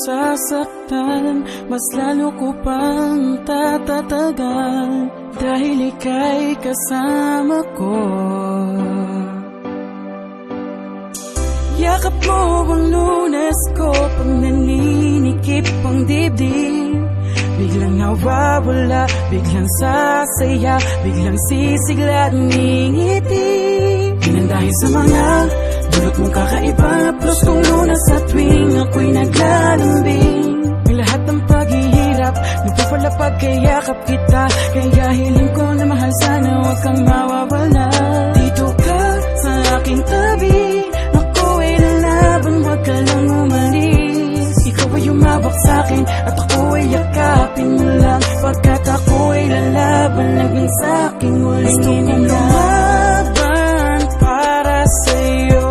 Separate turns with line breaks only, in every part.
sasaktan, mas lalo ko pang tatatagal, dahil ika'y kasama ko. Yakap mo ang Lunes ko, pag naninikip ang dibdib, biglang nawawala, biglang sasaya, biglang sisigla at ngingiti. Yan dahil sa mga dulot mong kakaiba, plus kung Lunas sa tuwing ako'y naglalambing. Ang lahat ng paghihirap, nagpapalapag kay yakap kita, kaya hiling ko na mahal, sana huwag kang mawawala. Dito ka sa aking tabi, ako ay lalaban, huwag ka lang umalis. Ikaw ay umawak sa'kin at ako ay yakapin mo lang, pagkat ako ay lalaban hanggang sa'king huling hininga. Para sa'yo,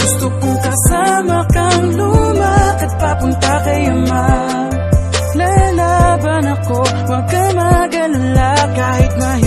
gusto kong kasama kang lumakad papunta kay Ama. Lalaban ako, huwag ka mag-alala, kahit mahirap